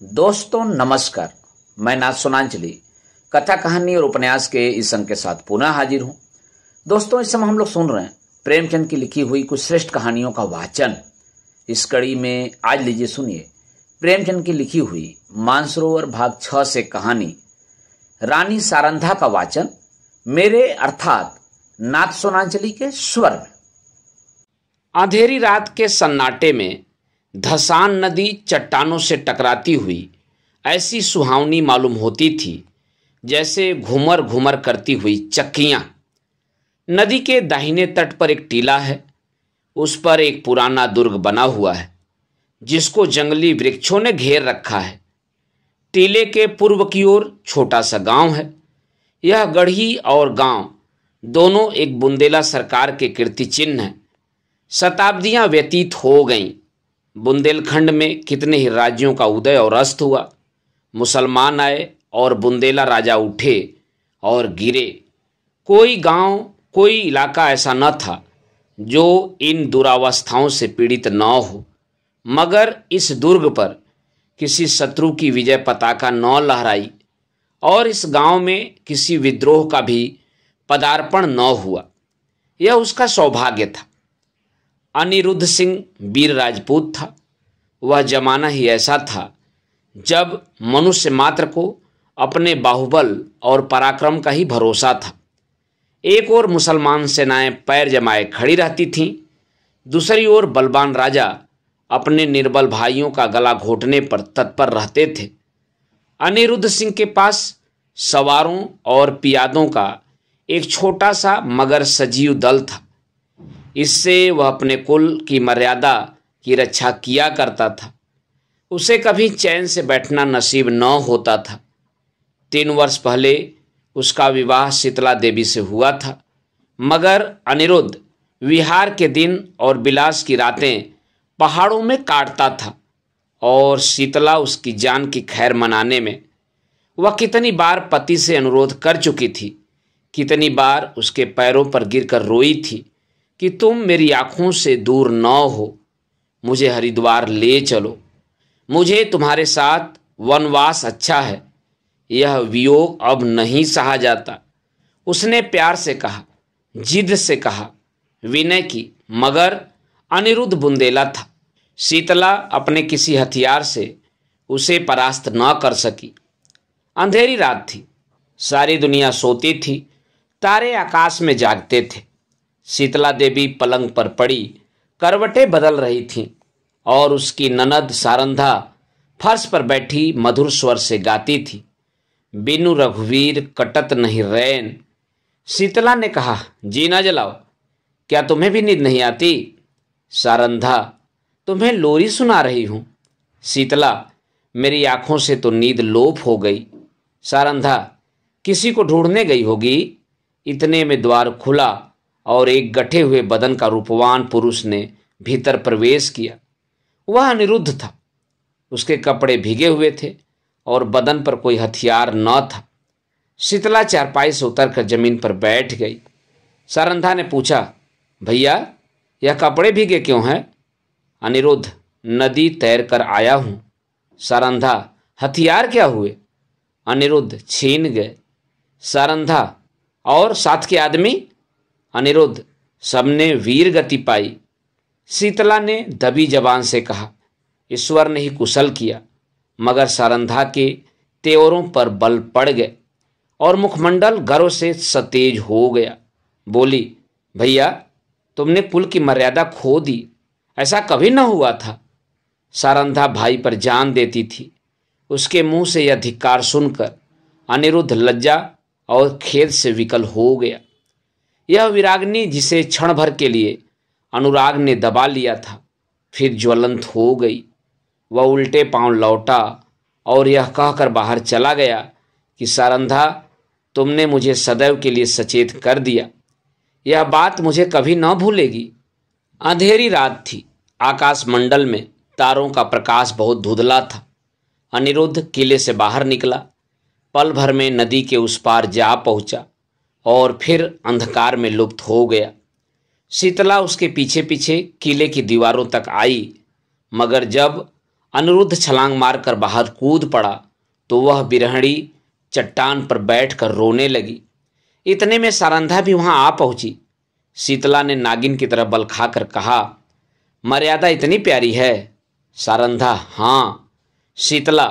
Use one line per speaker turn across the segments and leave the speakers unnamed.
दोस्तों नमस्कार। मैं नाथ सोनांचली कथा कहानी और उपन्यास के इस अंक के साथ पुनः हाजिर हूं। दोस्तों इस समय हम लोग सुन रहे हैं प्रेमचंद की लिखी हुई कुछ श्रेष्ठ कहानियों का वाचन। इस कड़ी में आज लीजिए सुनिए प्रेमचंद की लिखी हुई मानसरोवर भाग 6 से कहानी रानी सारंधा का वाचन मेरे अर्थात नाथ सोनांचली के स्वर में।
अंधेरी रात के सन्नाटे में धसान नदी चट्टानों से टकराती हुई ऐसी सुहावनी मालूम होती थी जैसे घूमर घूमर करती हुई चक्कियां। नदी के दाहिने तट पर एक टीला है। उस पर एक पुराना दुर्ग बना हुआ है जिसको जंगली वृक्षों ने घेर रखा है। टीले के पूर्व की ओर छोटा सा गांव है। यह गढ़ी और गांव दोनों एक बुंदेला सरकार के कीर्ति चिन्ह हैं। शताब्दियां व्यतीत हो गईं। बुंदेलखंड में कितने ही राज्यों का उदय और अस्त हुआ। मुसलमान आए और बुंदेला राजा उठे और गिरे। कोई गांव कोई इलाका ऐसा न था जो इन दुरावस्थाओं से पीड़ित न हो, मगर इस दुर्ग पर किसी शत्रु की विजय पताका न लहराई और इस गांव में किसी विद्रोह का भी पदार्पण न हुआ। यह उसका सौभाग्य था। अनिरुद्ध सिंह वीर राजपूत था। वह जमाना ही ऐसा था जब मनुष्य मात्र को अपने बाहुबल और पराक्रम का ही भरोसा था। एक ओर मुसलमान सेनाएं पैर जमाए खड़ी रहती थीं, दूसरी ओर बलवान राजा अपने निर्बल भाइयों का गला घोटने पर तत्पर रहते थे। अनिरुद्ध सिंह के पास सवारों और पियादों का एक छोटा सा मगर सजीव दल था। इससे वह अपने कुल की मर्यादा की रक्षा किया करता था। उसे कभी चैन से बैठना नसीब न होता था। 3 वर्ष पहले उसका विवाह शीतला देवी से हुआ था, मगर अनिरुद्ध विहार के दिन और विलास की रातें पहाड़ों में काटता था और शीतला उसकी जान की खैर मनाने में वह कितनी बार पति से अनुरोध कर चुकी थी, कितनी बार उसके पैरों पर गिरकर रोई थी कि तुम मेरी आंखों से दूर न हो, मुझे हरिद्वार ले चलो, मुझे तुम्हारे साथ वनवास अच्छा है, यह वियोग अब नहीं सहा जाता। उसने प्यार से कहा, जिद से कहा, विनय की, मगर अनिरुद्ध बुंदेला था। शीतला अपने किसी हथियार से उसे परास्त न कर सकी। अंधेरी रात थी। सारी दुनिया सोती थी। तारे आकाश में जागते थे। शीतला देवी पलंग पर पड़ी करवटें बदल रही थीं और उसकी ननद सारंधा फर्श पर बैठी मधुर स्वर से गाती थी, बिनु रघुवीर कटत नहीं रैन। शीतला ने कहा, जी ना जलाओ, क्या तुम्हें भी नींद नहीं आती? सारंधा, तुम्हें लोरी सुना रही हूं। शीतला, मेरी आंखों से तो नींद लोप हो गई। सारंधा, किसी को ढूंढने गई होगी। इतने में द्वार खुला और एक गठे हुए बदन का रूपवान पुरुष ने भीतर प्रवेश किया। वह अनिरुद्ध था। उसके कपड़े भीगे हुए थे और बदन पर कोई हथियार न था। शीतला चारपाई से उतरकर जमीन पर बैठ गई। सारंधा ने पूछा, भैया यह कपड़े भीगे क्यों हैं? अनिरुद्ध, नदी तैर कर आया हूं। सारंधा, हथियार क्या हुए? अनिरुद्ध, छीन गए। सारंधा, और साथ के आदमी? अनिरुद्ध, सबने वीर गति पाई। शीतला ने दबी जबान से कहा, ईश्वर ने ही कुशल किया। मगर सारंधा के तेवरों पर बल पड़ गए और मुखमंडल गर्व से सतेज हो गया। बोली, भैया तुमने कुल की मर्यादा खो दी, ऐसा कभी न हुआ था। सारंधा भाई पर जान देती थी। उसके मुंह से यह धिक्कार सुनकर अनिरुद्ध लज्जा और खेद से विकल हो गया। यह विरागनी जिसे क्षण भर के लिए अनुराग ने दबा लिया था, फिर ज्वलंत हो गई। वह उल्टे पांव लौटा और यह कहकर बाहर चला गया कि सारंधा, तुमने मुझे सदैव के लिए सचेत कर दिया। यह बात मुझे कभी न भूलेगी। अंधेरी रात थी। आकाश मंडल में तारों का प्रकाश बहुत धुंधला था। अनिरुद्ध किले से बाहर निकला। पल भर में नदी के उस पार जा पहुंचा और फिर अंधकार में लुप्त हो गया। शीतला उसके पीछे पीछे किले की दीवारों तक आई, मगर जब अनिरुद्ध छलांग मारकर बाहर कूद पड़ा तो वह बिरहणी चट्टान पर बैठकर रोने लगी। इतने में सारंधा भी वहां आ पहुंची। शीतला ने नागिन की तरह बल खाकर कहा, मर्यादा इतनी प्यारी है? सारंधा, हाँ। शीतला,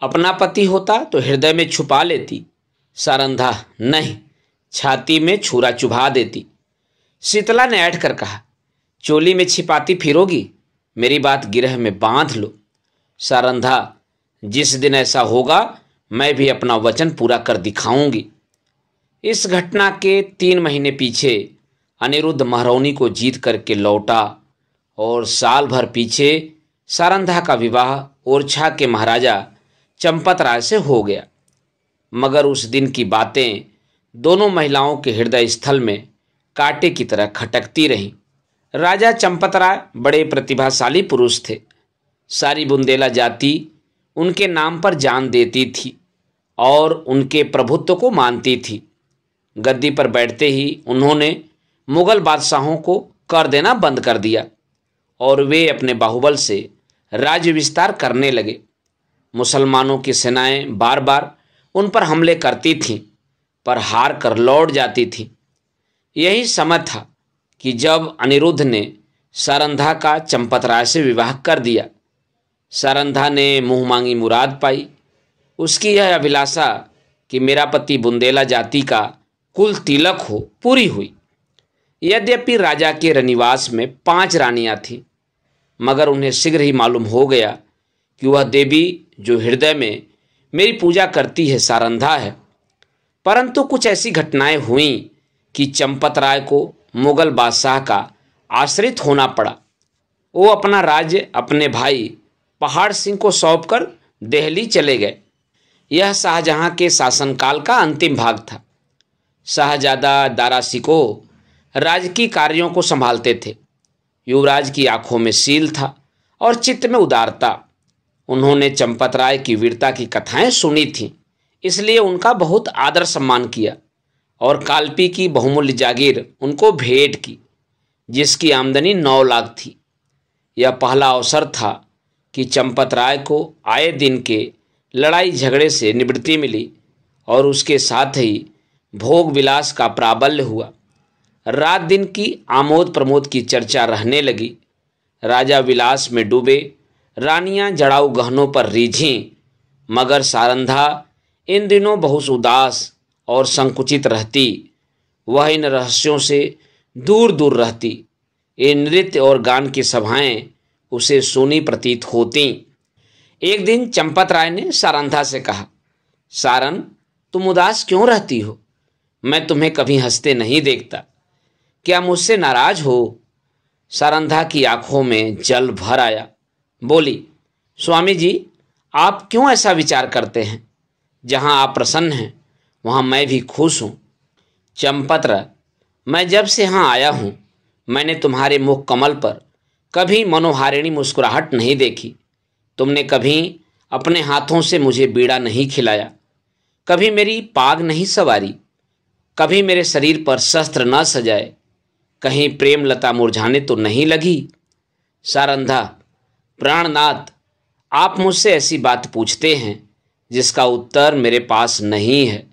अपना पति होता तो हृदय में छुपा लेती। सारंधा, नहीं, छाती में छुरा चुभा देती। शीतला ने ऐठ कर कहा, चोली में छिपाती फिरोगी? मेरी बात गिरह में बांध लो। सारंधा, जिस दिन ऐसा होगा मैं भी अपना वचन पूरा कर दिखाऊंगी। इस घटना के 3 महीने पीछे अनिरुद्ध महरौनी को जीत करके लौटा और साल भर पीछे सारंधा का विवाह ओरछा के महाराजा चंपत राय से हो गया। मगर उस दिन की बातें दोनों महिलाओं के हृदय स्थल में कांटे की तरह खटकती रहीं। राजा चंपत राय बड़े प्रतिभाशाली पुरुष थे। सारी बुंदेला जाति उनके नाम पर जान देती थी और उनके प्रभुत्व को मानती थी। गद्दी पर बैठते ही उन्होंने मुगल बादशाहों को कर देना बंद कर दिया और वे अपने बाहुबल से राज्य विस्तार करने लगे। मुसलमानों की सेनाएं बार बार उन पर हमले करती थीं, पर हार कर लौट जाती थीं। यही समय था कि जब अनिरुद्ध ने सारंधा का चंपत राय से विवाह कर दिया। सारंधा ने मुंह मांगी मुराद पाई। उसकी यह अभिलाषा कि मेरा पति बुंदेला जाति का कुल तिलक हो पूरी हुई। यद्यपि राजा के रनिवास में 5 रानियां थीं, मगर उन्हें शीघ्र ही मालूम हो गया कि वह देवी जो हृदय में मेरी पूजा करती है सारंधा है। परंतु कुछ ऐसी घटनाएं हुईं कि चंपत राय को मुगल बादशाह का आश्रित होना पड़ा। वो अपना राज्य अपने भाई पहाड़ सिंह को सौंपकर दिल्ली चले गए। यह शाहजहां के शासनकाल का अंतिम भाग था। शाहजादा दारा शिको राजकीय कार्यों को संभालते थे। युवराज की आंखों में शील था और चित्त में उदारता। उन्होंने चंपत राय की वीरता की कथाएं सुनी थीं, इसलिए उनका बहुत आदर सम्मान किया और कालपी की बहुमूल्य जागीर उनको भेंट की, जिसकी आमदनी 9 लाख थी। यह पहला अवसर था कि चंपत राय को आए दिन के लड़ाई झगड़े से निवृत्ति मिली और उसके साथ ही भोग विलास का प्राबल्य हुआ। रात दिन की आमोद प्रमोद की चर्चा रहने लगी। राजा विलास में डूबे, रानियां जड़ाऊ गहनों पर रीझीं, मगर सारंधा इन दिनों बहुत उदास और संकुचित रहती। वह इन रहस्यों से दूर दूर रहती। ये नृत्य और गान की सभाएं उसे सूनी प्रतीत होती। एक दिन चंपत राय ने सारंधा से कहा, सारन, तुम उदास क्यों रहती हो? मैं तुम्हें कभी हंसते नहीं देखता। क्या मुझसे नाराज हो? सारंधा की आंखों में जल भर आया। बोली, स्वामी जी, आप क्यों ऐसा विचार करते हैं? जहां आप प्रसन्न हैं वहां मैं भी खुश हूं। चंपत्र, मैं जब से यहां आया हूं मैंने तुम्हारे मुख कमल पर कभी मनोहारिणी मुस्कुराहट नहीं देखी। तुमने कभी अपने हाथों से मुझे बीड़ा नहीं खिलाया, कभी मेरी पाग नहीं सवारी, कभी मेरे शरीर पर शस्त्र न सजाए, कहीं प्रेम लता मुरझाने तो नहीं लगी। सारंधा, प्राणनाथ, आप मुझसे ऐसी बात पूछते हैं जिसका उत्तर मेरे पास नहीं है।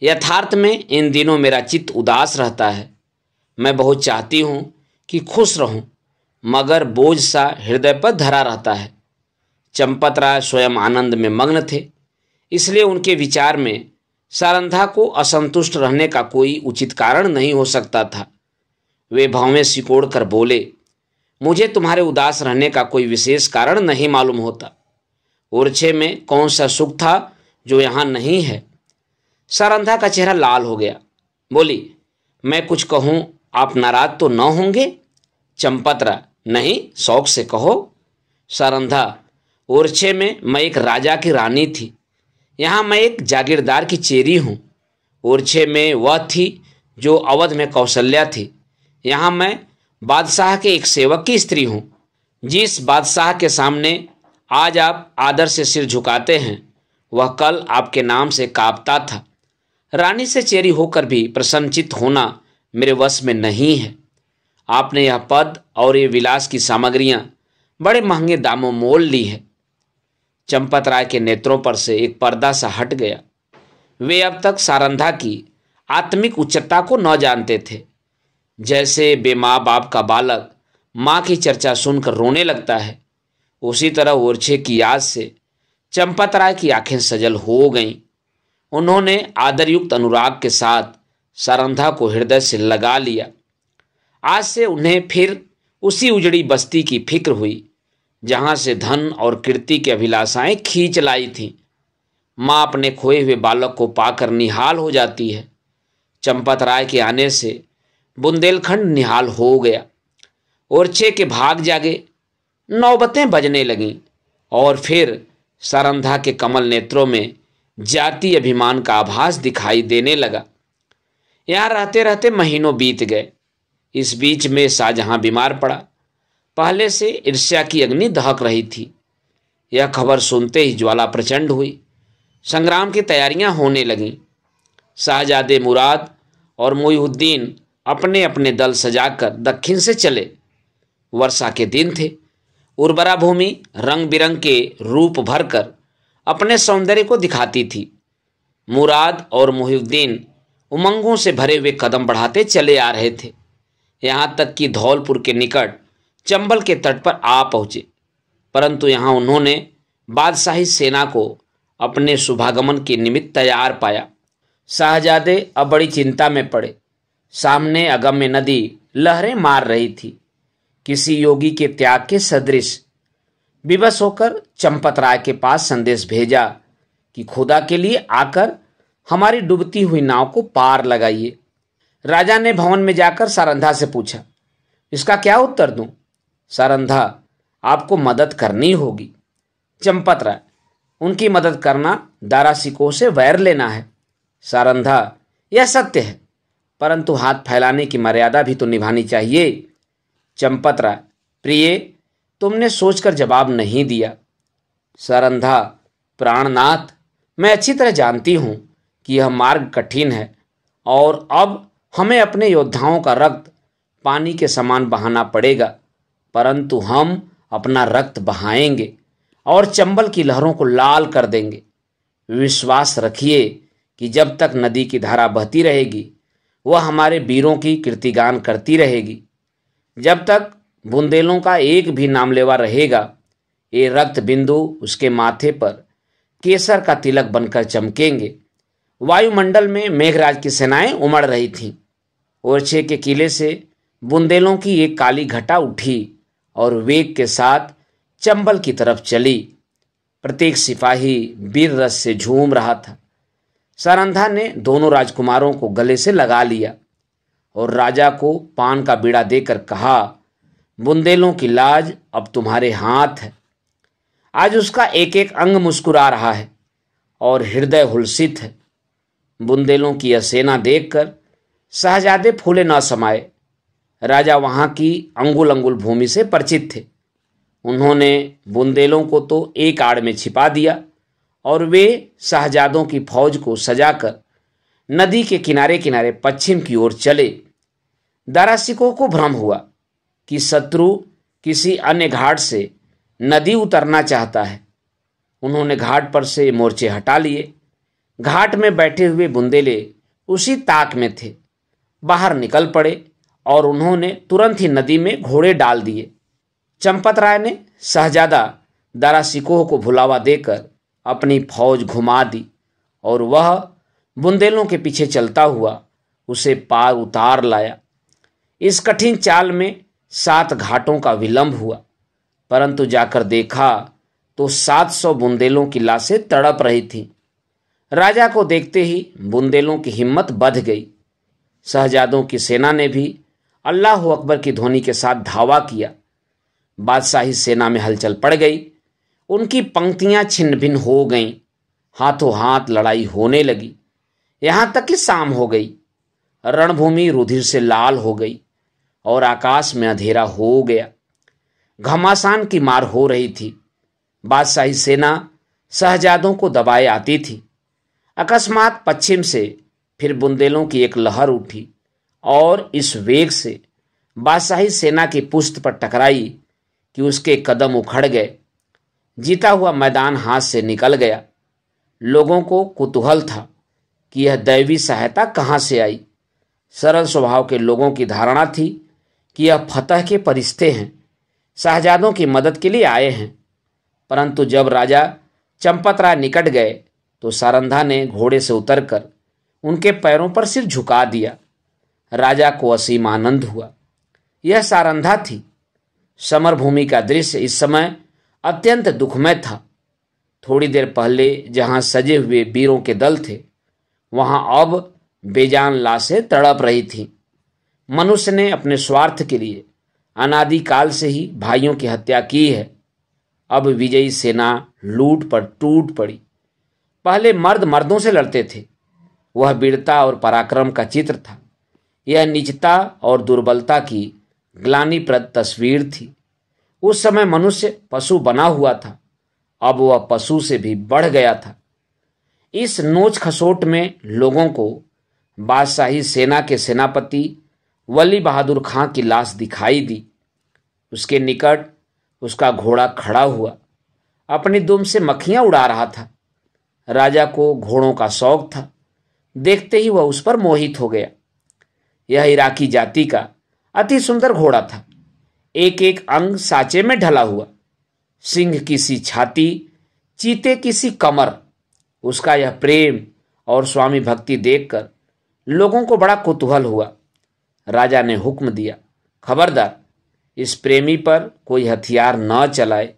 यथार्थ में इन दिनों मेरा चित्त उदास रहता है। मैं बहुत चाहती हूँ कि खुश रहूं, मगर बोझ सा हृदय पर धरा रहता है। चंपत राय स्वयं आनंद में मग्न थे, इसलिए उनके विचार में सारंधा को असंतुष्ट रहने का कोई उचित कारण नहीं हो सकता था। वे भौवें सिकोड़ कर बोले, मुझे तुम्हारे उदास रहने का कोई विशेष कारण नहीं मालूम होता। ओरछे में कौन सा सुख था जो यहाँ नहीं है? सारंधा का चेहरा लाल हो गया। बोली, मैं कुछ कहूँ आप नाराज तो न होंगे? चंपतरा, नहीं, शौक से कहो। सारंधा, ओरछे में मैं एक राजा की रानी थी। यहाँ मैं एक जागीरदार की चेरी हूँ। ओरछे में वह थी जो अवध में कौशल्या थी। यहाँ मैं बादशाह के एक सेवक की स्त्री हूँ। जिस बादशाह के सामने आज आप आदर से सिर झुकाते हैं वह कल आपके नाम से कांपता था। रानी से चेरी होकर भी प्रसन्नचित्त होना मेरे वश में नहीं है। आपने यह पद और ये विलास की सामग्रियां बड़े महंगे दामों मोल ली है। चंपत राय के नेत्रों पर से एक पर्दा सा हट गया। वे अब तक सारंधा की आत्मिक उच्चता को न जानते थे। जैसे बेमाँ बाप का बालक माँ की चर्चा सुनकर रोने लगता है, उसी तरह ओरछे की याद से चंपत राय की आंखें सजल हो गईं। उन्होंने आदरयुक्त अनुराग के साथ सारंधा को हृदय से लगा लिया। आज से उन्हें फिर उसी उजड़ी बस्ती की फिक्र हुई जहां से धन और कीर्ति की अभिलाषाएं खींच लाई थीं। माँ अपने खोए हुए बालक को पाकर निहाल हो जाती है। चंपत राय के आने से बुंदेलखंड निहाल हो गया। ओरछे के भाग जागे, नौबतें बजने लगीं और फिर सारंधा के कमल नेत्रों में जाति अभिमान का आभास दिखाई देने लगा। यहाँ रहते रहते महीनों बीत गए। इस बीच में शाहजहां बीमार पड़ा। पहले से ईर्ष्या की अग्नि दहक रही थी। यह खबर सुनते ही ज्वाला प्रचंड हुई। संग्राम की तैयारियां होने लगीं। शाहजादे मुराद और मोइनुद्दीन अपने अपने दल सजाकर दक्षिण से चले। वर्षा के दिन थे। उर्वरा भूमि रंग बिरंग के रूप भरकर अपने सौंदर्य को दिखाती थी। मुराद और मोइनुद्दीन उमंगों से भरे हुए कदम बढ़ाते चले आ रहे थे। यहाँ तक कि धौलपुर के निकट चंबल के तट पर आ पहुँचे, परंतु यहाँ उन्होंने बादशाही सेना को अपने शुभागमन के निमित्त तैयार पाया। शाहजादे अब बड़ी चिंता में पड़े। सामने अगम्य नदी लहरें मार रही थी, किसी योगी के त्याग के सदृश। विवश होकर चंपत राय के पास संदेश भेजा कि खुदा के लिए आकर हमारी डूबती हुई नाव को पार लगाइए। राजा ने भवन में जाकर सारंधा से पूछा, इसका क्या उत्तर दूं? सारंधा, आपको मदद करनी होगी। चंपत राय, उनकी मदद करना दारा सिकोह से वैर लेना है। सारंधा, यह सत्य है, परंतु हाथ फैलाने की मर्यादा भी तो निभानी चाहिए। चंपत राय, प्रिय, तुमने सोचकर जवाब नहीं दिया। सारंधा, प्राणनाथ, मैं अच्छी तरह जानती हूं कि यह मार्ग कठिन है और अब हमें अपने योद्धाओं का रक्त पानी के समान बहाना पड़ेगा, परंतु हम अपना रक्त बहाएंगे और चंबल की लहरों को लाल कर देंगे। विश्वास रखिए कि जब तक नदी की धारा बहती रहेगी वह हमारे वीरों की कीर्तिगान करती रहेगी। जब तक बुंदेलों का एक भी नामलेवा रहेगा, ये रक्त बिंदु उसके माथे पर केसर का तिलक बनकर चमकेंगे। वायुमंडल में मेघराज की सेनाएं उमड़ रही थीं। ओरछे के किले से बुंदेलों की एक काली घटा उठी और वेग के साथ चंबल की तरफ चली। प्रत्येक सिपाही वीर रस से झूम रहा था। सारंधा ने दोनों राजकुमारों को गले से लगा लिया और राजा को पान का बीड़ा देकर कहा, बुंदेलों की लाज अब तुम्हारे हाथ है। आज उसका एक एक अंग मुस्कुरा रहा है और हृदय हुलसित है। बुंदेलों की यह सेना देखकर शाहजादे फूले न समाये। राजा वहां की अंगुल अंगुल भूमि से परिचित थे। उन्होंने बुंदेलों को तो एक आड़ में छिपा दिया और वे शाहजादों की फौज को सजाकर नदी के किनारे किनारे पश्चिम की ओर चले। दारा सिकोह को भ्रम हुआ कि शत्रु किसी अन्य घाट से नदी उतरना चाहता है। उन्होंने घाट पर से मोर्चे हटा लिए। घाट में बैठे हुए बुंदेले उसी ताक में थे। बाहर निकल पड़े और उन्होंने तुरंत ही नदी में घोड़े डाल दिए। चंपत राय ने शहजादा दारा सिकोह को भुलावा देकर अपनी फौज घुमा दी और वह बुंदेलों के पीछे चलता हुआ उसे पार उतार लाया। इस कठिन चाल में 7 घाटों का विलंब हुआ, परंतु जाकर देखा तो 700 बुंदेलों की लाशें तड़प रही थीं। राजा को देखते ही बुंदेलों की हिम्मत बढ़ गई। शहजादों की सेना ने भी अल्लाह अकबर की ध्वनि के साथ धावा किया। बादशाही सेना में हलचल पड़ गई। उनकी पंक्तियां छिन्न भिन्न हो गईं। हाथों हाथ लड़ाई होने लगी, यहां तक कि शाम हो गई। रणभूमि रुधिर से लाल हो गई और आकाश में अंधेरा हो गया। घमासान की मार हो रही थी। बादशाही सेना शहजादों को दबाए आती थी। अकस्मात पश्चिम से फिर बुंदेलों की एक लहर उठी और इस वेग से बादशाही सेना की पुष्ट पर टकराई कि उसके कदम उखड़ गए। जीता हुआ मैदान हाथ से निकल गया। लोगों को कुतूहल था कि यह दैवी सहायता कहाँ से आई। सरल स्वभाव के लोगों की धारणा थी कि यह फतह के फरिश्ते हैं, शाहजादों की मदद के लिए आए हैं। परंतु जब राजा चंपतराय निकट गए तो सारंधा ने घोड़े से उतरकर उनके पैरों पर सिर झुका दिया। राजा को असीम आनंद हुआ। यह सारंधा थी। समरभूमि का दृश्य इस समय अत्यंत दुखमय था। थोड़ी देर पहले जहां सजे हुए वीरों के दल थे, वहां अब बेजान लाशें तड़प रही थीं। मनुष्य ने अपने स्वार्थ के लिए अनादिकाल से ही भाइयों की हत्या की है। अब विजयी सेना लूट पर टूट पड़ी। पहले मर्द मर्दों से लड़ते थे। वह वीरता और पराक्रम का चित्र था। यह नीचता और दुर्बलता की ग्लानिप्रद तस्वीर थी। उस समय मनुष्य पशु बना हुआ था, अब वह पशु से भी बढ़ गया था। इस नोच खसोट में लोगों को बादशाही सेना के सेनापति वली बहादुर खां की लाश दिखाई दी। उसके निकट उसका घोड़ा खड़ा हुआ अपनी दुम से मक्खियां उड़ा रहा था। राजा को घोड़ों का शौक था। देखते ही वह उस पर मोहित हो गया। यह इराकी जाति का अति सुंदर घोड़ा था। एक एक अंग साँचे में ढला हुआ, सिंह की सी छाती, चीते की सी कमर। उसका यह प्रेम और स्वामी भक्ति देखकर लोगों को बड़ा कुतूहल हुआ। राजा ने हुक्म दिया, खबरदार, इस प्रेमी पर कोई हथियार न चलाए।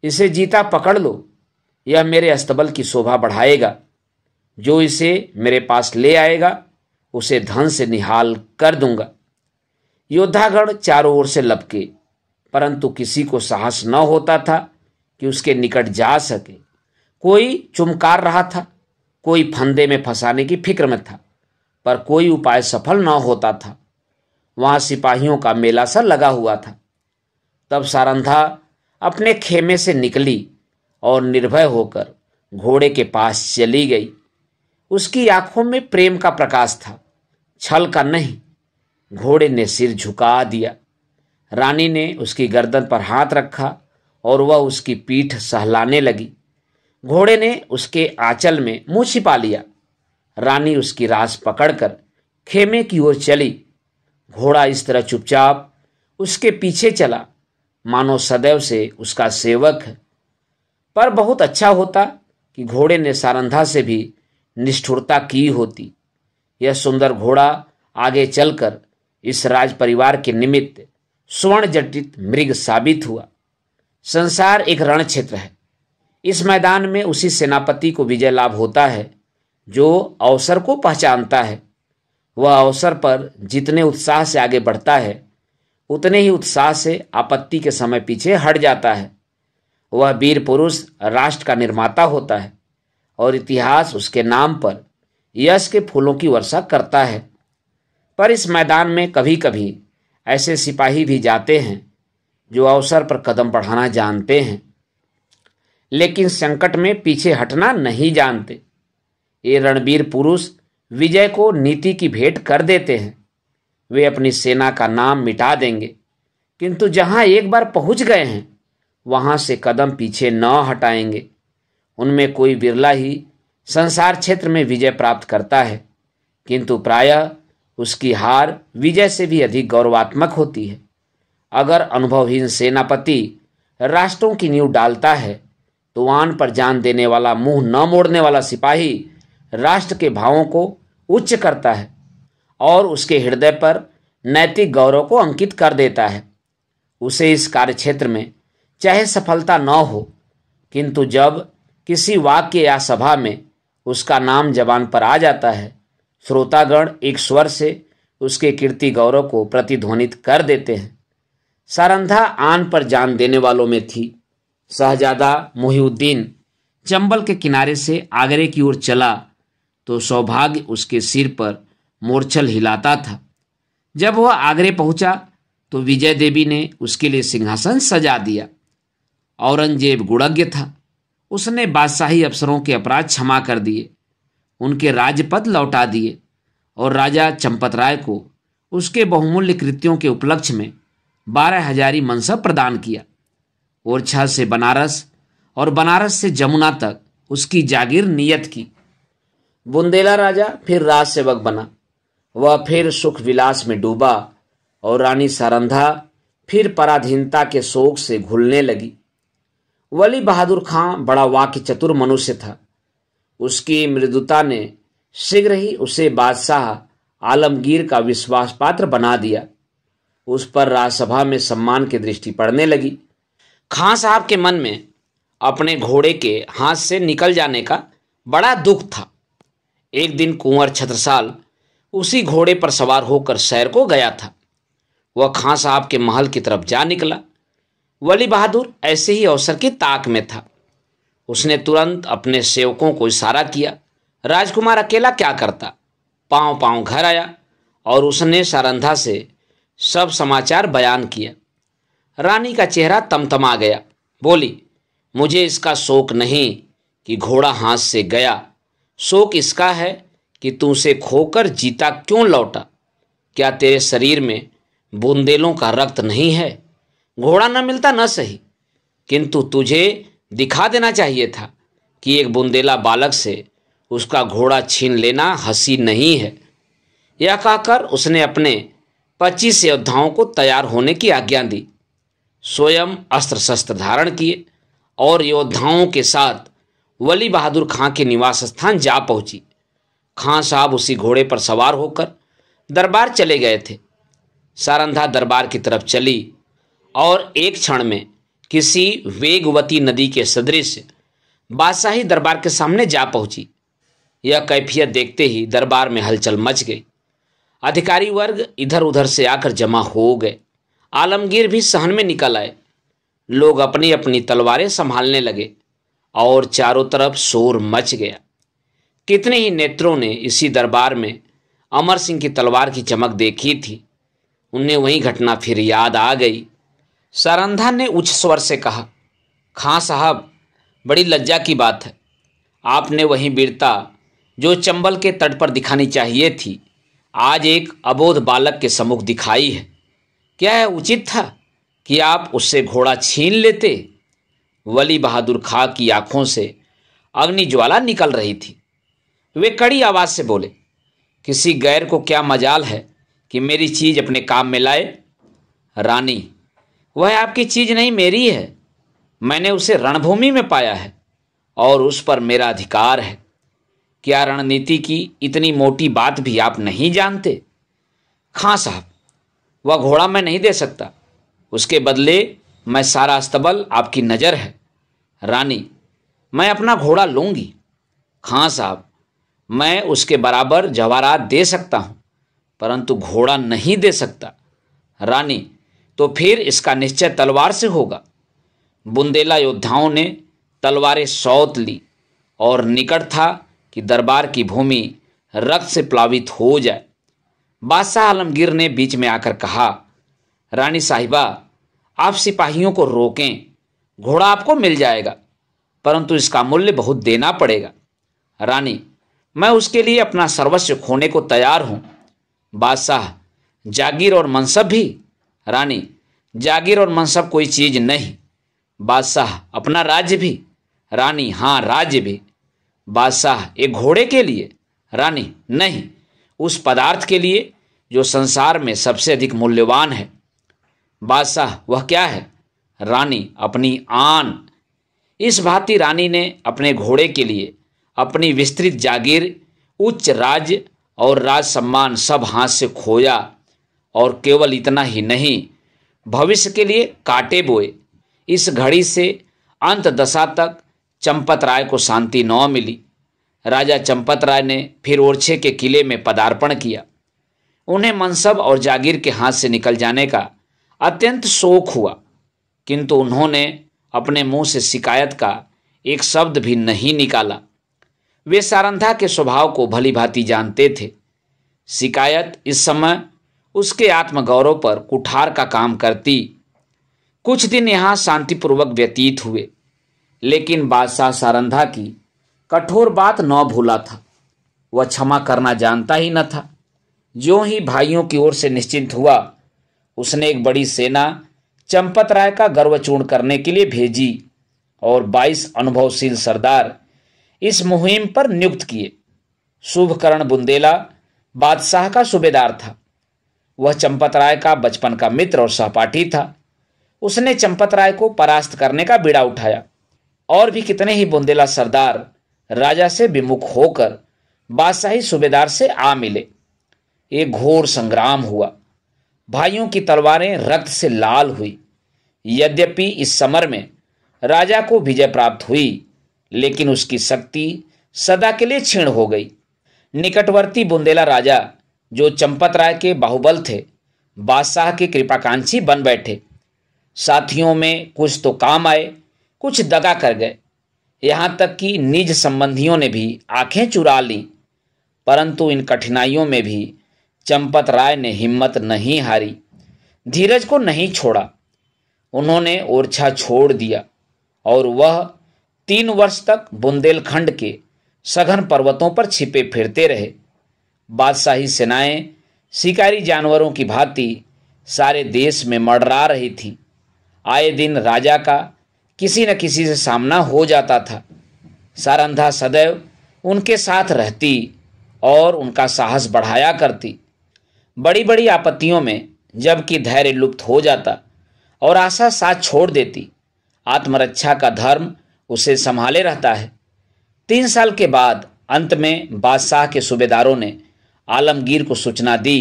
इसे जीता पकड़ लो। यह मेरे अस्तबल की शोभा बढ़ाएगा। जो इसे मेरे पास ले आएगा उसे धन से निहाल कर दूंगा। योद्धागण चारों ओर से लपके, परंतु किसी को साहस न होता था कि उसके निकट जा सके। कोई चुमकार रहा था, कोई फंदे में फंसाने की फिक्र में था, पर कोई उपाय सफल न होता था। वहां सिपाहियों का मेला सा लगा हुआ था। तब सारंधा अपने खेमे से निकली और निर्भय होकर घोड़े के पास चली गई। उसकी आंखों में प्रेम का प्रकाश था, छल का नहीं। घोड़े ने सिर झुका दिया। रानी ने उसकी गर्दन पर हाथ रखा और वह उसकी पीठ सहलाने लगी। घोड़े ने उसके आंचल में मुंह छिपा लिया। रानी उसकी रास पकड़कर खेमे की ओर चली। घोड़ा इस तरह चुपचाप उसके पीछे चला मानो सदैव से उसका सेवक है। पर बहुत अच्छा होता कि घोड़े ने सारंधा से भी निष्ठुरता की होती। यह सुंदर घोड़ा आगे चलकर इस राज परिवार के निमित्त स्वर्ण जटित मृग साबित हुआ। संसार एक रण क्षेत्र है। इस मैदान में उसी सेनापति को विजय लाभ होता है जो अवसर को पहचानता है। वह अवसर पर जितने उत्साह से आगे बढ़ता है, उतने ही उत्साह से आपत्ति के समय पीछे हट जाता है। वह वीर पुरुष राष्ट्र का निर्माता होता है और इतिहास उसके नाम पर यश के फूलों की वर्षा करता है। पर इस मैदान में कभी कभी ऐसे सिपाही भी जाते हैं जो अवसर पर कदम बढ़ाना जानते हैं, लेकिन संकट में पीछे हटना नहीं जानते। ये रणवीर पुरुष विजय को नीति की भेंट कर देते हैं। वे अपनी सेना का नाम मिटा देंगे, किंतु जहां एक बार पहुंच गए हैं वहां से कदम पीछे न हटाएंगे। उनमें कोई बिरला ही संसार क्षेत्र में विजय प्राप्त करता है, किंतु प्रायः उसकी हार विजय से भी अधिक गौरवात्मक होती है। अगर अनुभवहीन सेनापति राष्ट्रों की नींव डालता है तो आन पर जान देने वाला, मुंह न मोड़ने वाला सिपाही राष्ट्र के भावों को उच्च करता है और उसके हृदय पर नैतिक गौरव को अंकित कर देता है। उसे इस कार्यक्षेत्र में चाहे सफलता न हो, किंतु जब किसी वाक्य या सभा में उसका नाम जबान पर आ जाता है, श्रोतागण एक स्वर से उसके कीर्ति गौरव को प्रतिध्वनित कर देते हैं। सारंधा आन पर जान देने वालों में थी। शहजादा मोहिउद्दीन चंबल के किनारे से आगरे की ओर चला तो सौभाग्य उसके सिर पर मोरछल हिलाता था। जब वह आगरे पहुंचा तो विजय देवी ने उसके लिए सिंहासन सजा दिया। औरंगजेब गुणज्ञ था। उसने बादशाही अफसरों के अपराध क्षमा कर दिए, उनके राजपद लौटा दिए और राजा चंपतराय को उसके बहुमूल्य कृत्यों के उपलक्ष्य में 12,000 मनसब प्रदान किया। ओरछा से बनारस और बनारस से जमुना तक उसकी जागीर नियत की। बुंदेला राजा फिर राज सेवक बना। वह फिर सुख विलास में डूबा और रानी सारंधा फिर पराधीनता के शोक से घुलने लगी। वली बहादुर खां बड़ा वाक्य चतुर मनुष्य था। उसकी मृदुता ने शीघ्र ही उसे बादशाह आलमगीर का विश्वास पात्र बना दिया। उस पर राजसभा में सम्मान की दृष्टि पड़ने लगी। खां साहब के मन में अपने घोड़े के हाथ से निकल जाने का बड़ा दुख था। एक दिन कुंवर छत्रसाल उसी घोड़े पर सवार होकर सैर को गया था। वह खां साहब के महल की तरफ जा निकला। वली बहादुर ऐसे ही अवसर की ताक में था। उसने तुरंत अपने सेवकों को इशारा किया। राजकुमार अकेला क्या करता। पांव पांव घर आया और उसने सारंधा से सब समाचार बयान किया। रानी का चेहरा तमतमा गया। बोली, मुझे इसका शोक नहीं कि घोड़ा हाथ से गया, शोक इसका है कि तू उसे खोकर जीता क्यों लौटा। क्या तेरे शरीर में बुंदेलों का रक्त नहीं है। घोड़ा न मिलता न सही, किंतु तुझे दिखा देना चाहिए था कि एक बुंदेला बालक से उसका घोड़ा छीन लेना हंसी नहीं है। यह कहकर उसने अपने 25 योद्धाओं को तैयार होने की आज्ञा दी। स्वयं अस्त्र शस्त्र धारण किए और योद्धाओं के साथ वली बहादुर खां के निवास स्थान जा पहुंची। खां साहब उसी घोड़े पर सवार होकर दरबार चले गए थे। सारंधा दरबार की तरफ चली और एक क्षण में किसी वेगवती नदी के सदृश बादशाही दरबार के सामने जा पहुंची। यह कैफियत देखते ही दरबार में हलचल मच गई। अधिकारी वर्ग इधर उधर से आकर जमा हो गए। आलमगीर भी सहन में निकल आए। लोग अपनी अपनी तलवारें संभालने लगे और चारों तरफ शोर मच गया। कितने ही नेत्रों ने इसी दरबार में अमर सिंह की तलवार की चमक देखी थी। उन्हें वही घटना फिर याद आ गई। सारंधा ने उच्च स्वर से कहा, खां साहब, बड़ी लज्जा की बात है। आपने वही वीरता जो चंबल के तट पर दिखानी चाहिए थी, आज एक अबोध बालक के सम्मुख दिखाई है। क्या यह उचित था कि आप उससे घोड़ा छीन लेते। वली बहादुर खां की आंखों से अग्नि ज्वाला निकल रही थी। वे कड़ी आवाज से बोले, किसी गैर को क्या मजाल है कि मेरी चीज अपने काम में लाए। रानी, वह आपकी चीज नहीं, मेरी है। मैंने उसे रणभूमि में पाया है और उस पर मेरा अधिकार है। क्या रणनीति की इतनी मोटी बात भी आप नहीं जानते। खां साहब, वह घोड़ा मैं नहीं दे सकता। उसके बदले मैं सारा अस्तबल आपकी नज़र है। रानी, मैं अपना घोड़ा लूंगी। खां साहब, मैं उसके बराबर जवाहरात दे सकता हूं, परंतु घोड़ा नहीं दे सकता। रानी, तो फिर इसका निश्चय तलवार से होगा। बुंदेला योद्धाओं ने तलवारें सौत ली और निकट था कि दरबार की भूमि रक्त से प्लावित हो जाए। बादशाह आलमगीर ने बीच में आकर कहा, रानी साहिबा, आप सिपाहियों को रोकें। घोड़ा आपको मिल जाएगा, परंतु इसका मूल्य बहुत देना पड़ेगा। रानी, मैं उसके लिए अपना सर्वस्व खोने को तैयार हूं। बादशाह, जागीर और मनसब भी। रानी, जागीर और मनसब कोई चीज नहीं। बादशाह, अपना राज्य भी। रानी, हाँ, राज्य भी। बादशाह, एक घोड़े के लिए। रानी, नहीं, उस पदार्थ के लिए जो संसार में सबसे अधिक मूल्यवान है। बादशाह, वह क्या है। रानी, अपनी आन। इस भांति रानी ने अपने घोड़े के लिए अपनी विस्तृत जागीर, उच्च राज्य और राज सम्मान सब हाथ से खोया और केवल इतना ही नहीं, भविष्य के लिए कांटे बोए। इस घड़ी से अंत दशा तक चंपत राय को शांति न मिली। राजा चंपत राय ने फिर ओरछे के किले में पदार्पण किया। उन्हें मनसब और जागीर के हाथ से निकल जाने का अत्यंत शोक हुआ, किंतु उन्होंने अपने मुंह से शिकायत का एक शब्द भी नहीं निकाला। वे सारंधा के स्वभाव को भली भांति जानते थे। शिकायत इस समय उसके आत्मगौरव पर कुठार का काम करती। कुछ दिन यहाँ शांतिपूर्वक व्यतीत हुए, लेकिन बादशाह सारंधा की कठोर बात न भूला था। वह क्षमा करना जानता ही न था। ज्यों ही भाइयों की ओर से निश्चिंत हुआ, उसने एक बड़ी सेना चंपत राय का गर्व चूर्ण करने के लिए भेजी। और 22 अनुभवशील सरदार इस मुहिम पर नियुक्त किए। शुभकरण बुंदेला बादशाह का सूबेदार था। वह चंपत राय का बचपन का मित्र और सहपाठी था। उसने चंपत राय को परास्त करने का बीड़ा उठाया। और भी कितने ही बुंदेला सरदार राजा से विमुख होकर बादशाही सूबेदार से आ मिले। एक घोर संग्राम हुआ। भाइयों की तलवारें रक्त से लाल हुई। यद्यपि इस समर में राजा को विजय प्राप्त हुई, लेकिन उसकी शक्ति सदा के लिए क्षीण हो गई। निकटवर्ती बुंदेला राजा, जो चंपत राय के बाहुबल थे, बादशाह के कृपाकांक्षी बन बैठे। साथियों में कुछ तो काम आए, कुछ दगा कर गए। यहाँ तक कि निज संबंधियों ने भी आंखें चुरा ली। परंतु इन कठिनाइयों में भी चंपत राय ने हिम्मत नहीं हारी, धीरज को नहीं छोड़ा। उन्होंने ओरछा छोड़ दिया और वह 3 वर्ष तक बुंदेलखंड के सघन पर्वतों पर छिपे फिरते रहे। बादशाही सेनाएं शिकारी जानवरों की भांति सारे देश में मंडरा रही थीं। आए दिन राजा का किसी न किसी से सामना हो जाता था। सारंधा सदैव उनके साथ रहती और उनका साहस बढ़ाया करती। बड़ी बड़ी आपत्तियों में जबकि धैर्य लुप्त हो जाता और आशा साथ छोड़ देती, आत्मरक्षा का धर्म उसे संभाले रहता है। 3 साल के बाद अंत में बादशाह के सूबेदारों ने आलमगीर को सूचना दी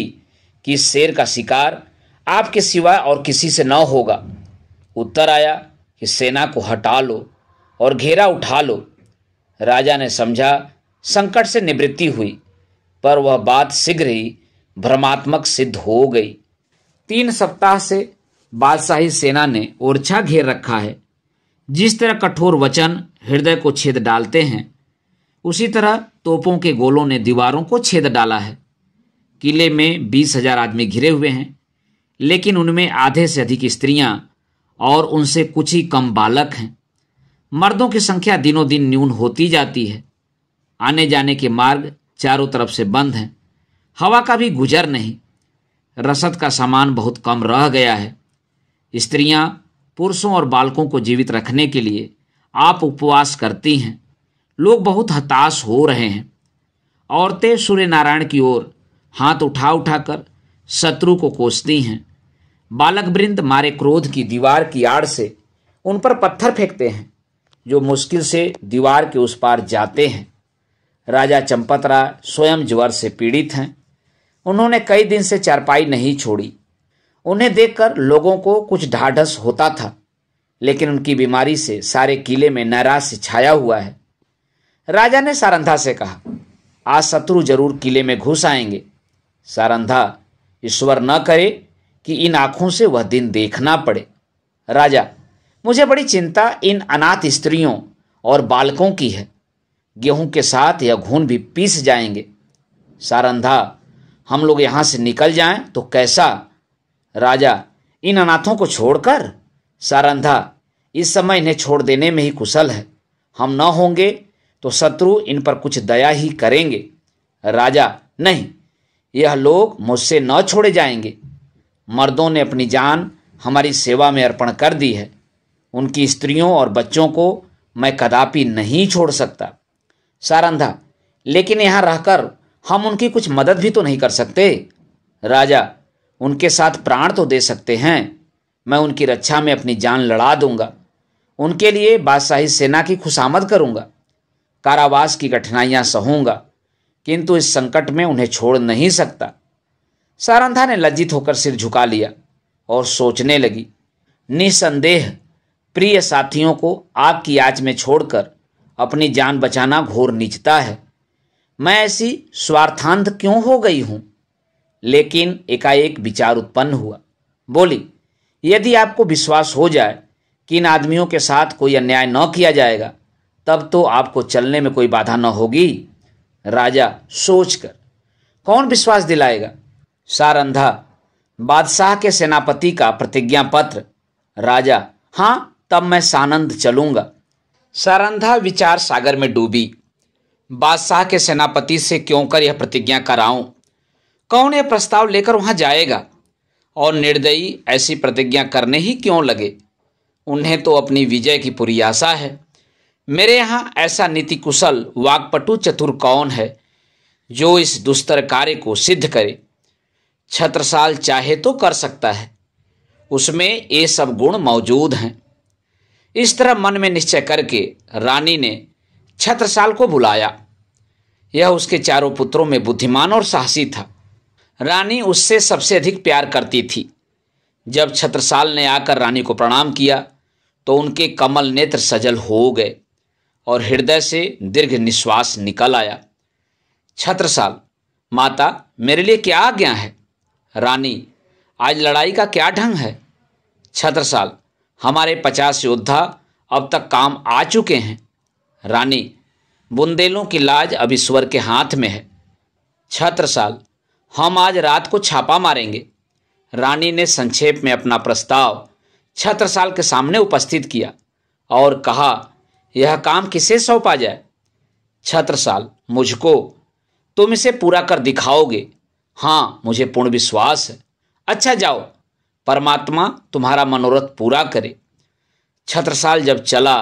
कि शेर का शिकार आपके सिवा और किसी से न होगा। उत्तर आया कि सेना को हटा लो और घेरा उठा लो। राजा ने समझा संकट से निवृत्ति हुई, पर वह बात शीघ्र ही भ्रमात्मक सिद्ध हो गई। 3 सप्ताह से बादशाही सेना ने ओरछा घेर रखा है। जिस तरह कठोर वचन हृदय को छेद डालते हैं, उसी तरह तोपों के गोलों ने दीवारों को छेद डाला है। किले में 20,000 आदमी घिरे हुए हैं, लेकिन उनमें आधे से अधिक स्त्रियां और उनसे कुछ ही कम बालक हैं। मर्दों की संख्या दिनों दिन न्यून होती जाती है। आने जाने के मार्ग चारों तरफ से बंद हैं। हवा का भी गुजर नहीं। रसद का सामान बहुत कम रह गया है। स्त्रियां पुरुषों और बालकों को जीवित रखने के लिए आप उपवास करती हैं। लोग बहुत हताश हो रहे हैं। औरतें सूर्य नारायण की ओर हाथ उठा उठाकर शत्रु को कोसती हैं। बालक वृंद मारे क्रोध की दीवार की आड़ से उन पर पत्थर फेंकते हैं, जो मुश्किल से दीवार के उस पार जाते हैं। राजा चंपत राय स्वयं ज्वर से पीड़ित हैं। उन्होंने कई दिन से चारपाई नहीं छोड़ी। उन्हें देखकर लोगों को कुछ ढाढ़स होता था, लेकिन उनकी बीमारी से सारे किले में नैराश्य छाया हुआ है। राजा ने सारंधा से कहा, आज शत्रु जरूर किले में घुस आएंगे। सारंधा, ईश्वर न करे कि इन आंखों से वह दिन देखना पड़े। राजा, मुझे बड़ी चिंता इन अनाथ स्त्रियों और बालकों की है। गेहूं के साथ यह घून भी पीस जाएंगे। सारंधा, हम लोग यहां से निकल जाएं तो कैसा? राजा, इन अनाथों को छोड़कर? सारंधा, इस समय इन्हें छोड़ देने में ही कुशल है। हम न होंगे तो शत्रु इन पर कुछ दया ही करेंगे। राजा, नहीं, यह लोग मुझसे न छोड़े जाएंगे। मर्दों ने अपनी जान हमारी सेवा में अर्पण कर दी है। उनकी स्त्रियों और बच्चों को मैं कदापि नहीं छोड़ सकता। सारंधा, लेकिन यहाँ रहकर हम उनकी कुछ मदद भी तो नहीं कर सकते। राजा, उनके साथ प्राण तो दे सकते हैं। मैं उनकी रक्षा में अपनी जान लड़ा दूंगा। उनके लिए बादशाही सेना की खुशामद करूंगा। कारावास की कठिनाइयां सहूंगा, किंतु इस संकट में उन्हें छोड़ नहीं सकता। सारंधा ने लज्जित होकर सिर झुका लिया और सोचने लगी, निसंदेह प्रिय साथियों को आग की आंच में छोड़कर अपनी जान बचाना घोर नीचता है। मैं ऐसी स्वार्थांध क्यों हो गई हूं? लेकिन एकाएक विचार उत्पन्न हुआ। बोली, यदि आपको विश्वास हो जाए कि इन आदमियों के साथ कोई अन्याय न किया जाएगा, तब तो आपको चलने में कोई बाधा न होगी। राजा सोचकर, कौन विश्वास दिलाएगा? सारंधा, बादशाह के सेनापति का प्रतिज्ञा पत्र। राजा, हाँ, तब मैं सानंद चलूंगा। सारंधा विचार सागर में डूबी। बादशाह के सेनापति से क्यों कर यह प्रतिज्ञा कराऊं? कौन यह प्रस्ताव लेकर वहां जाएगा? और निर्दयी ऐसी प्रतिज्ञा करने ही क्यों लगे? उन्हें तो अपनी विजय की पूरी आशा है। मेरे यहाँ ऐसा नीति कुशल वाक्पटु चतुर कौन है जो इस दुस्तर कार्य को सिद्ध करे। छत्रसाल चाहे तो कर सकता है, उसमें ये सब गुण मौजूद हैं। इस तरह मन में निश्चय करके रानी ने छत्रसाल को बुलाया। यह उसके चारों पुत्रों में बुद्धिमान और साहसी था। रानी उससे सबसे अधिक प्यार करती थी। जब छत्रसाल ने आकर रानी को प्रणाम किया तो उनके कमल नेत्र सजल हो गए और हृदय से दीर्घ निश्वास निकल आया। छत्रसाल, माता, मेरे लिए क्या आज्ञा है? रानी, आज लड़ाई का क्या ढंग है? छत्रसाल, हमारे 50 योद्धा अब तक काम आ चुके हैं। रानी, बुंदेलों की लाज अब ईश्वर के हाथ में है। छत्रसाल, हम आज रात को छापा मारेंगे। रानी ने संक्षेप में अपना प्रस्ताव छत्रसाल के सामने उपस्थित किया और कहा, यह काम किसे सौंपा जाए? छत्रसाल, मुझको। तुम इसे पूरा कर दिखाओगे। हाँ, मुझे पूर्ण विश्वास है। अच्छा जाओ, परमात्मा तुम्हारा मनोरथ पूरा करे। छत्रसाल जब चला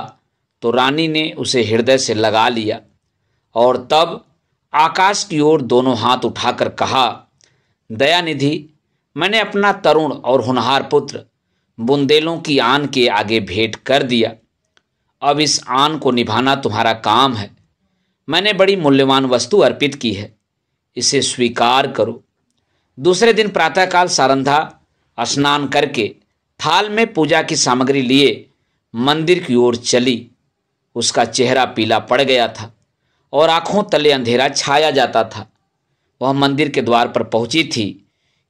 तो रानी ने उसे हृदय से लगा लिया और तब आकाश की ओर दोनों हाथ उठाकर कहा, दयानिधि, मैंने अपना तरुण और होनहार पुत्र बुंदेलों की आन के आगे भेंट कर दिया। अब इस आन को निभाना तुम्हारा काम है। मैंने बड़ी मूल्यवान वस्तु अर्पित की है, इसे स्वीकार करो। दूसरे दिन प्रातःकाल सारंधा स्नान करके थाल में पूजा की सामग्री लिए मंदिर की ओर चली। उसका चेहरा पीला पड़ गया था और आंखों तले अंधेरा छाया जाता था। वह मंदिर के द्वार पर पहुंची थी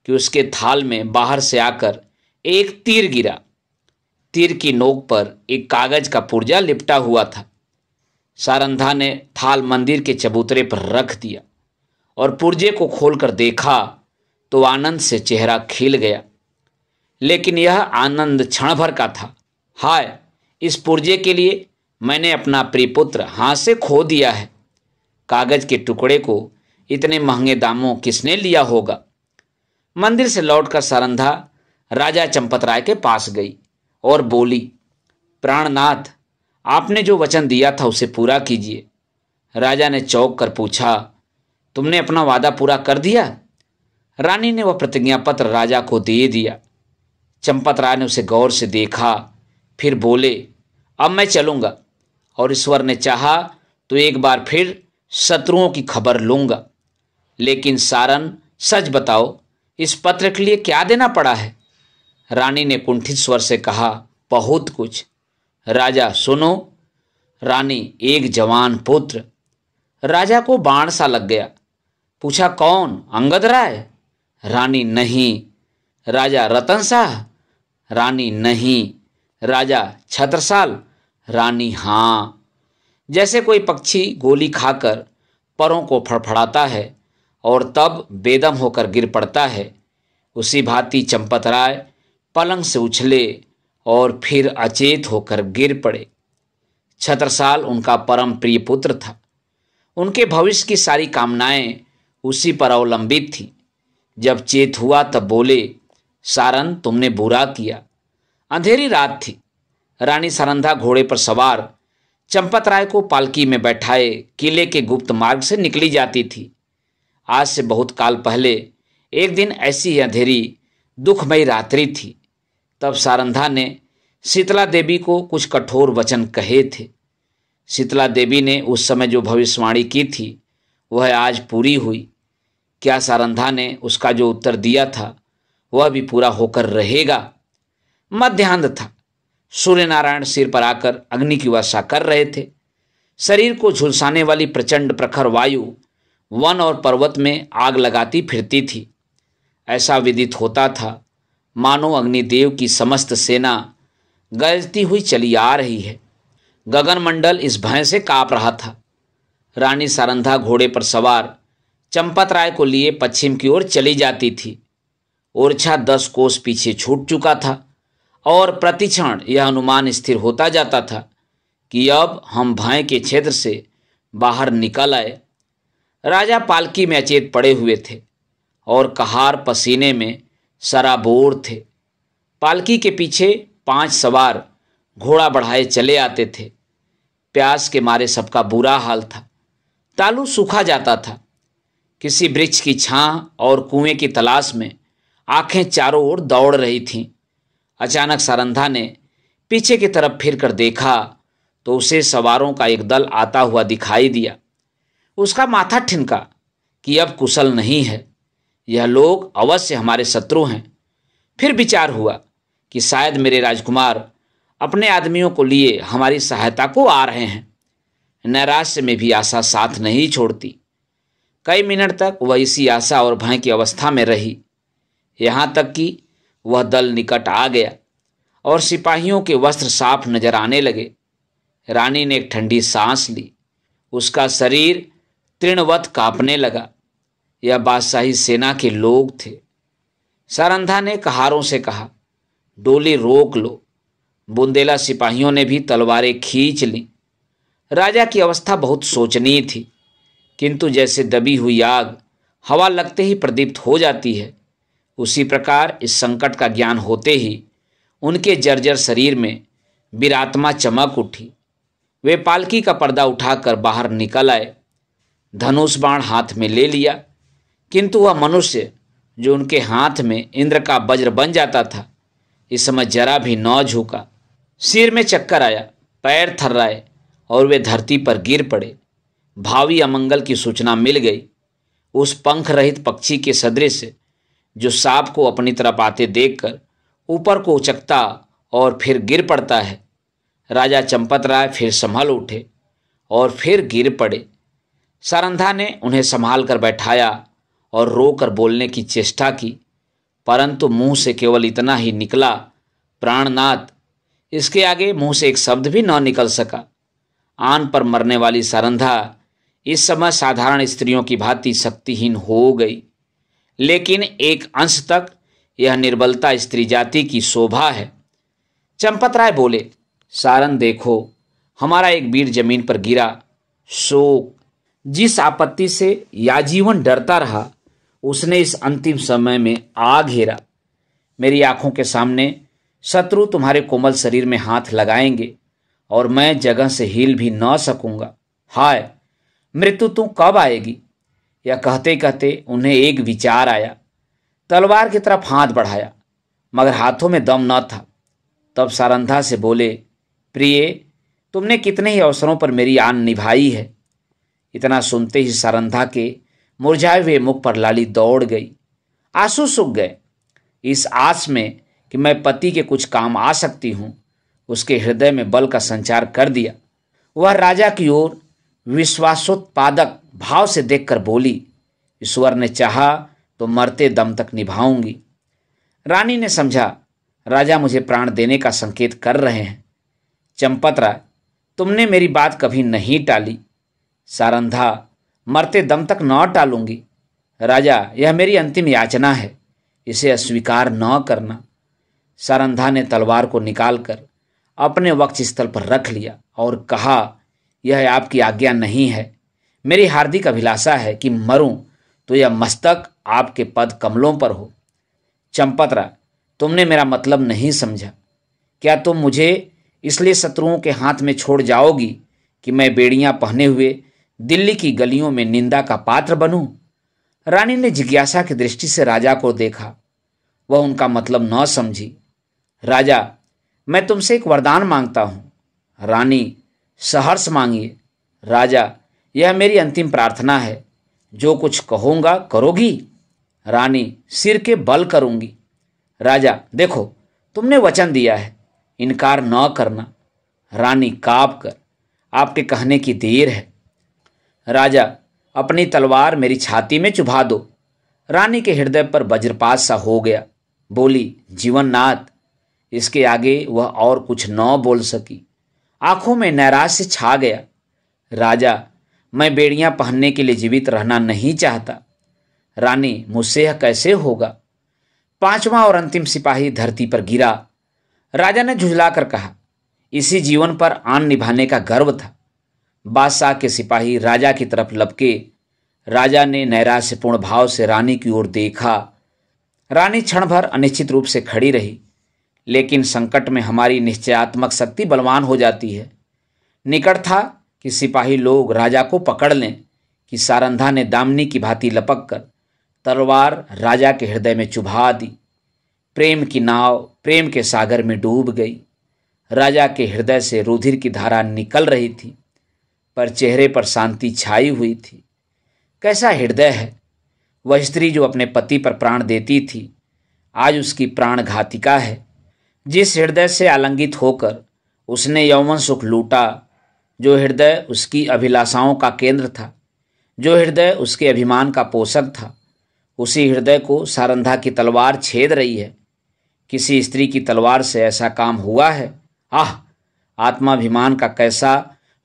कि उसके थाल में बाहर से आकर एक तीर गिरा। तीर की नोक पर एक कागज का पुर्जा लिपटा हुआ था। सारंधा ने थाल मंदिर के चबूतरे पर रख दिया और पुर्जे को खोलकर देखा तो आनंद से चेहरा खिल गया। लेकिन यह आनंद क्षण भर का था। हाय, इस पुर्जे के लिए मैंने अपना प्रिय पुत्र हाथ से खो दिया है। कागज के टुकड़े को इतने महंगे दामों किसने लिया होगा? मंदिर से लौटकर सारंधा राजा चंपतराय के पास गई और बोली, प्राणनाथ, आपने जो वचन दिया था उसे पूरा कीजिए। राजा ने चौंक कर पूछा, तुमने अपना वादा पूरा कर दिया? रानी ने वह प्रतिज्ञा पत्र राजा को दे दिया। चंपतराय ने उसे गौर से देखा, फिर बोले, अब मैं चलूंगा और ईश्वर ने चाहा तो एक बार फिर शत्रुओं की खबर लूंगा। लेकिन सारन, सच बताओ, इस पत्र के लिए क्या देना पड़ा है? रानी ने कुंठित स्वर से कहा, बहुत कुछ। राजा, सुनो। रानी, एक जवान पुत्र। राजा को बाण सा लग गया। पूछा, कौन? अंगद राय? रानी, नहीं। राजा, रतन शाह? रानी, नहीं। राजा, छत्रसाल? रानी, हाँ। जैसे कोई पक्षी गोली खाकर परों को फड़फड़ाता है और तब बेदम होकर गिर पड़ता है, उसी भांति चंपतराय पलंग से उछले और फिर अचेत होकर गिर पड़े। छत्रसाल उनका परम प्रिय पुत्र था। उनके भविष्य की सारी कामनाएं उसी पर अवलंबित थी। जब चेत हुआ तब बोले, सारन, तुमने बुरा किया। अंधेरी रात थी। रानी सारंधा घोड़े पर सवार चंपतराय को पालकी में बैठाए किले के गुप्त मार्ग से निकली जाती थी। आज से बहुत काल पहले एक दिन ऐसी ही अंधेरी दुखमयी रात्रि थी। तब सारंधा ने शीतला देवी को कुछ कठोर वचन कहे थे। शीतला देवी ने उस समय जो भविष्यवाणी की थी वह आज पूरी हुई। क्या सारंधा ने उसका जो उत्तर दिया था वह भी पूरा होकर रहेगा? मध्याह्न था। सूर्य नारायण सिर पर आकर अग्नि की वर्षा कर रहे थे। शरीर को झुलसाने वाली प्रचंड प्रखर वायु वन और पर्वत में आग लगाती फिरती थी। ऐसा विदित होता था मानो अग्निदेव की समस्त सेना गरजती हुई चली आ रही है। गगनमंडल इस भय से कांप रहा था। रानी सारंधा घोड़े पर सवार चंपतराय को लिए पश्चिम की ओर चली जाती थी। ओरछा 10 कोस पीछे छूट चुका था और प्रतिक्षण यह अनुमान स्थिर होता जाता था कि अब हम भय के क्षेत्र से बाहर निकल आए। राजा पालकी में अचेत पड़े हुए थे और कहार पसीने में सराबोर थे। पालकी के पीछे 5 सवार घोड़ा बढ़ाए चले आते थे। प्यास के मारे सबका बुरा हाल था। तालू सूखा जाता था। किसी वृक्ष की छां और कुएं की तलाश में आंखें चारों ओर दौड़ रही थीं। अचानक सारंधा ने पीछे की तरफ फिर कर देखा तो उसे सवारों का एक दल आता हुआ दिखाई दिया। उसका माथा ठिनका कि अब कुशल नहीं है, यह लोग अवश्य हमारे शत्रु हैं। फिर विचार हुआ कि शायद मेरे राजकुमार अपने आदमियों को लिए हमारी सहायता को आ रहे हैं। नैराश्य में भी आशा साथ नहीं छोड़ती। कई मिनट तक वह इसी आशा और भय की अवस्था में रही, यहाँ तक कि वह दल निकट आ गया और सिपाहियों के वस्त्र साफ नजर आने लगे। रानी ने एक ठंडी सांस ली। उसका शरीर तृणवत कांपने लगा। यह बादशाही सेना के लोग थे। सारंधा ने कहारों से कहा, डोली रोक लो। बुंदेला सिपाहियों ने भी तलवारें खींच लीं। राजा की अवस्था बहुत शोचनीय थी, किंतु जैसे दबी हुई आग हवा लगते ही प्रदीप्त हो जाती है, उसी प्रकार इस संकट का ज्ञान होते ही उनके जर्जर शरीर में वीरात्मा चमक उठी। वे पालकी का पर्दा उठाकर बाहर निकल आए। धनुष बाण हाथ में ले लिया, किंतु वह मनुष्य जो उनके हाथ में इंद्र का वज्र बन जाता था, इस समय जरा भी न झुका। सिर में चक्कर आया, पैर थर्राए और वे धरती पर गिर पड़े। भावी अमंगल की सूचना मिल गई। उस पंख रहित पक्षी के सदृश जो सांप को अपनी तरफ आते देखकर ऊपर को उचकता और फिर गिर पड़ता है। राजा चंपत राय फिर संभल उठे और फिर गिर पड़े। सारंधा ने उन्हें संभाल कर बैठाया और रोकर बोलने की चेष्टा की, परंतु मुंह से केवल इतना ही निकला, प्राणनाथ। इसके आगे मुंह से एक शब्द भी न निकल सका। आन पर मरने वाली सारंधा इस समय साधारण स्त्रियों की भांति शक्तिहीन हो गई, लेकिन एक अंश तक यह निर्बलता स्त्री जाति की शोभा है। चंपत राय बोले, सारन देखो, हमारा एक वीर जमीन पर गिरा। शोक जिस आपत्ति से याजीवन डरता रहा, उसने इस अंतिम समय में आ घेरा। मेरी आंखों के सामने शत्रु तुम्हारे कोमल शरीर में हाथ लगाएंगे और मैं जगह से हिल भी न सकूंगा। हाय मृत्यु तू कब आएगी? यह कहते कहते उन्हें एक विचार आया। तलवार की तरफ हाथ बढ़ाया, मगर हाथों में दम न था। तब सारंधा से बोले, प्रिय, तुमने कितने ही अवसरों पर मेरी आन निभाई है। इतना सुनते ही सारंधा के मुरझाए हुए मुख पर लाली दौड़ गई। आंसू सूख गए। इस आस में कि मैं पति के कुछ काम आ सकती हूं, उसके हृदय में बल का संचार कर दिया। वह राजा की ओर विश्वासोत्पादक भाव से देखकर बोली, ईश्वर ने चाहा तो मरते दम तक निभाऊंगी। रानी ने समझा राजा मुझे प्राण देने का संकेत कर रहे हैं। चंपत राय, तुमने मेरी बात कभी नहीं टाली। सारंधा, मरते दम तक न टालूंगी। राजा, यह मेरी अंतिम याचना है, इसे अस्वीकार न करना। सारंधा ने तलवार को निकालकर अपने वक्ष स्थल पर रख लिया और कहा, यह आपकी आज्ञा नहीं है। मेरी हार्दिक अभिलाषा है कि मरूं तो यह मस्तक आपके पद कमलों पर हो। चंपत राय, तुमने मेरा मतलब नहीं समझा। क्या तुम मुझे इसलिए शत्रुओं के हाथ में छोड़ जाओगी कि मैं बेड़ियां पहने हुए दिल्ली की गलियों में निंदा का पात्र बनूं? रानी ने जिज्ञासा की दृष्टि से राजा को देखा। वह उनका मतलब न समझी। राजा, मैं तुमसे एक वरदान मांगता हूं। रानी, सहर्ष मांगिए। राजा, यह मेरी अंतिम प्रार्थना है। जो कुछ कहूंगा करोगी? रानी, सिर के बल करूंगी। राजा, देखो, तुमने वचन दिया है, इनकार न करना। रानी कांप कर, आपके कहने की देर है। राजा, अपनी तलवार मेरी छाती में चुभा दो। रानी के हृदय पर वज्रपात सा हो गया। बोली, जीवननाथ। इसके आगे वह और कुछ न बोल सकी। आंखों में नैराश्य छा गया। राजा, मैं बेड़ियां पहनने के लिए जीवित रहना नहीं चाहता। रानी, मुझसे यह कैसे होगा? पांचवा और अंतिम सिपाही धरती पर गिरा। राजा ने झुंझलाकर कहा, इसी जीवन पर आन निभाने का गर्व था। बादशाह के सिपाही राजा की तरफ लपके। राजा ने नैराश्यपूर्ण भाव से रानी की ओर देखा। रानी क्षण भर अनिश्चित रूप से खड़ी रही,
लेकिन संकट में हमारी निश्चयात्मक शक्ति बलवान हो जाती है। निकट था कि सिपाही लोग राजा को पकड़ लें कि सारंधा ने दामिनी की भांति लपक कर तलवार राजा के हृदय में चुभा दी। प्रेम की नाव प्रेम के सागर में डूब गई। राजा के हृदय से रुधिर की धारा निकल रही थी, पर चेहरे पर शांति छाई हुई थी। कैसा हृदय है! वह स्त्री जो अपने पति पर प्राण देती थी, आज उसकी प्राण घातिका है। जिस हृदय से आलंगित होकर उसने यौवन सुख लूटा, जो हृदय उसकी अभिलाषाओं का केंद्र था, जो हृदय उसके अभिमान का पोषक था, उसी हृदय को सारंधा की तलवार छेद रही है। किसी स्त्री की तलवार से ऐसा काम हुआ है? आह, आत्माभिमान का कैसा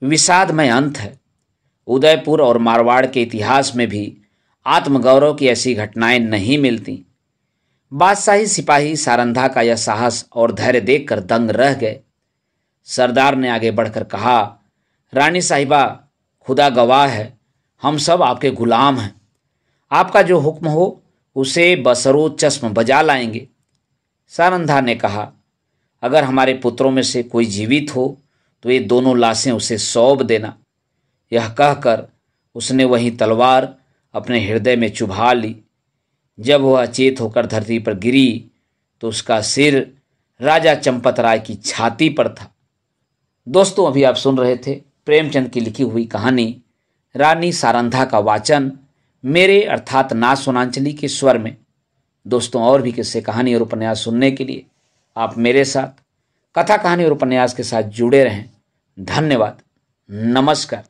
विषादमय अंत है। उदयपुर और मारवाड़ के इतिहास में भी आत्मगौरव की ऐसी घटनाएं नहीं मिलती। बादशाही सिपाही सारंधा का यह साहस और धैर्य देखकर दंग रह गए। सरदार ने आगे बढ़कर कहा, रानी साहिबा, खुदा गवाह है, हम सब आपके गुलाम हैं। आपका जो हुक्म हो उसे बसरो चश्म बजा लाएंगे। सारंधा ने कहा, अगर हमारे पुत्रों में से कोई जीवित हो तो ये दोनों लाशें उसे सौंप देना। यह कहकर उसने वही तलवार अपने हृदय में चुभा ली। जब वह अचेत होकर धरती पर गिरी तो उसका सिर राजा चंपत राय की छाती पर था। दोस्तों, अभी आप सुन रहे थे प्रेमचंद की लिखी हुई कहानी रानी सारंधा का वाचन मेरे अर्थात नाथ सोनांचली के स्वर में। दोस्तों, और भी किस्से, कहानी और उपन्यास सुनने के लिए आप मेरे साथ कथा, कहानी और उपन्यास के साथ जुड़े रहें। धन्यवाद। नमस्कार।